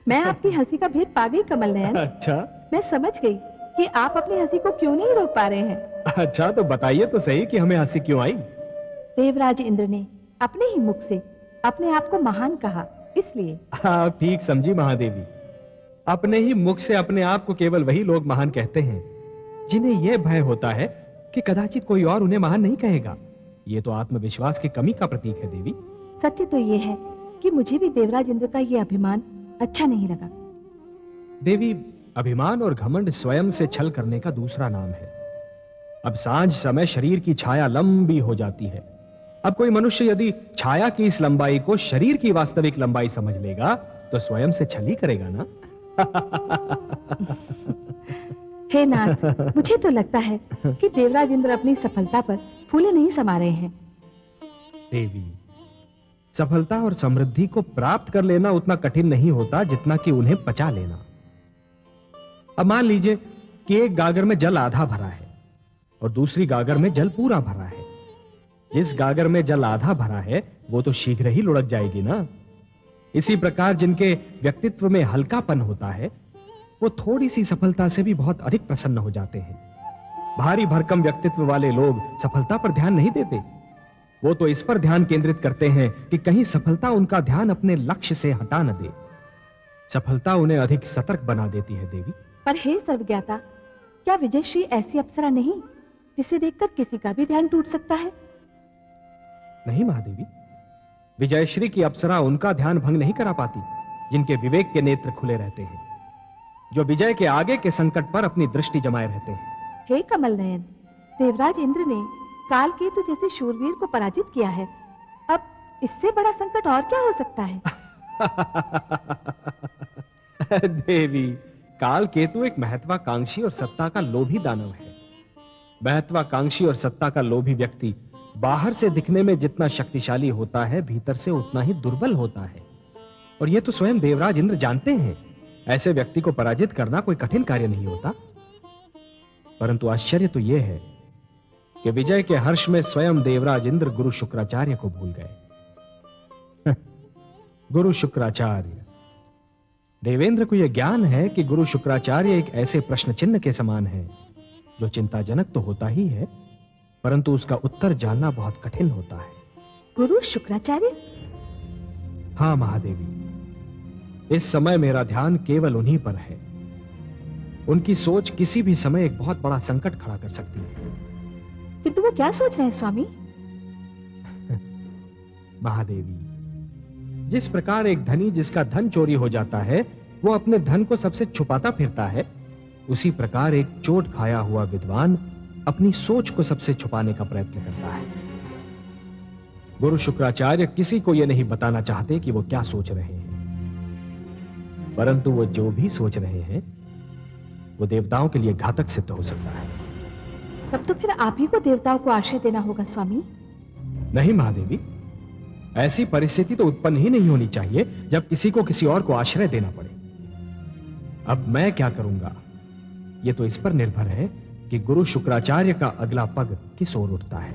मैं आपकी हंसी का भेद पा गई कमल नयन। अच्छा, मैं समझ गई कि आप अपनी हंसी को क्यों नहीं रोक पा रहे हैं। अच्छा तो बताइए तो सही कि हमें हंसी क्यों आई। देवराज इंद्र ने अपने ही मुख से अपने आप को महान कहा, इसलिए। आप ठीक समझी महादेवी। अपने ही मुख से अपने आप को केवल वही लोग महान कहते हैं जिन्हें यह भय होता है कि कदाचित कोई और उन्हें महान नहीं कहेगा। यह तो आत्मविश्वास की कमी का प्रतीक है देवी। सत्य तो यह है कि मुझे भी देवराज इंद्र का यह अभिमान अच्छा नहीं लगा। देवी, अभिमान और घमंड स्वयं से छल करने का दूसरा नाम है। अब सांझ समय शरीर की छाया लंबी हो जाती है। अब कोई मनुष्य यदि छाया की इस लंबाई को शरीर की वास्तविक लंबाई समझ लेगा तो स्वयं से छल ही करेगा ना। हे नाथ, मुझे तो लगता है कि देवराज इंद्र अपनी सफलता पर फूले नहीं समा रहे हैं। देवी, सफलता और समृद्धि को प्राप्त कर लेना उतना कठिन नहीं होता जितना कि उन्हें पचा लेना। अब मान लीजिए कि एक गागर में जल आधा भरा है और दूसरी गागर में जल पूरा भरा है। जिस गागर में जल आधा भरा है वो तो शीघ्र ही लुढ़क जाएगी ना। इसी प्रकार जिनके व्यक्तित्व में हल्कापन होता है वो थोड़ी सी सफलता से भी बहुत अधिक प्रसन्न हो जाते हैं। भारी भरकम व्यक्तित्व वाले लोग सफलता पर ध्यान नहीं देते। वो तो इस पर ध्यान केंद्रित करते हैं कि कहीं सफलता उनका ध्यान अपने लक्ष्य से हटा न दे। सफलता उन्हें अधिक सतर्क बना देती है देवी। पर हे सर्वज्ञाता, क्या विजयश्री ऐसी अप्सरा नहीं जिसे देखकर किसी का भी ध्यान टूट सकता है? नहीं महादेवी, विजयश्री की अप्सरा उनका ध्यान भंग नहीं करा पाती जिनके विवेक के नेत्र खुले रहते हैं, जो विजय के आगे के संकट पर अपनी दृष्टि जमाए रहते हैं। हे कमल नयन, देवराज इंद्र ने कालकेतु जैसे शूरवीर को पराजित किया है। अब इससे बड़ा संकट और क्या हो सकता है? देवी, कालकेतु एक महत्वाकांक्षी और सत्ता का लोभी दानव है। महत्वाकांक्षी और सत्ता का लोभी व्यक्ति बाहर से दिखने में जितना शक्तिशाली होता है भीतर से उतना ही दुर्बल होता है, और यह तो स्वयं देवराज इंद्र जानते हैं। ऐसे व्यक्ति को पराजित करना कोई कठिन कार्य नहीं होता। परंतु आश्चर्य तो यह है कि विजय के हर्ष में स्वयं देवराज इंद्र गुरु शुक्राचार्य को भूल गए। गुरु शुक्राचार्य, देवेंद्र को यह ज्ञान है कि गुरु शुक्राचार्य एक ऐसे प्रश्न चिन्ह के समान है जो चिंताजनक तो होता ही है, परंतु उसका उत्तर जानना बहुत कठिन होता है। गुरु शुक्राचार्य? हां महादेवी, इस समय मेरा ध्यान केवल उन्हीं पर है। उनकी सोच किसी भी समय एक बहुत बड़ा संकट खड़ा कर सकती है। किंतु वो क्या सोच रहे हैं स्वामी? महादेवी, जिस प्रकार एक धनी जिसका धन चोरी हो जाता है वो अपने धन को सबसे छुपाता फिरता है, उसी प्रकार एक चोट खाया हुआ विद्वान अपनी सोच को सबसे छुपाने का प्रयत्न करता है। गुरु शुक्राचार्य किसी को यह नहीं बताना चाहते कि वो क्या सोच रहे हैं, परंतु वो जो भी सोच रहे हैं वो देवताओं के लिए घातक सिद्ध हो सकता है। तब तो फिर आप ही को देवताओं को आश्रय देना होगा स्वामी। नहीं महादेवी, ऐसी परिस्थिति तो उत्पन्न ही नहीं होनी चाहिए जब किसी को किसी और को आश्रय देना पड़े। अब मैं क्या करूंगा यह तो इस पर निर्भर है कि गुरु शुक्राचार्य का अगला पग किस ओर उठता है।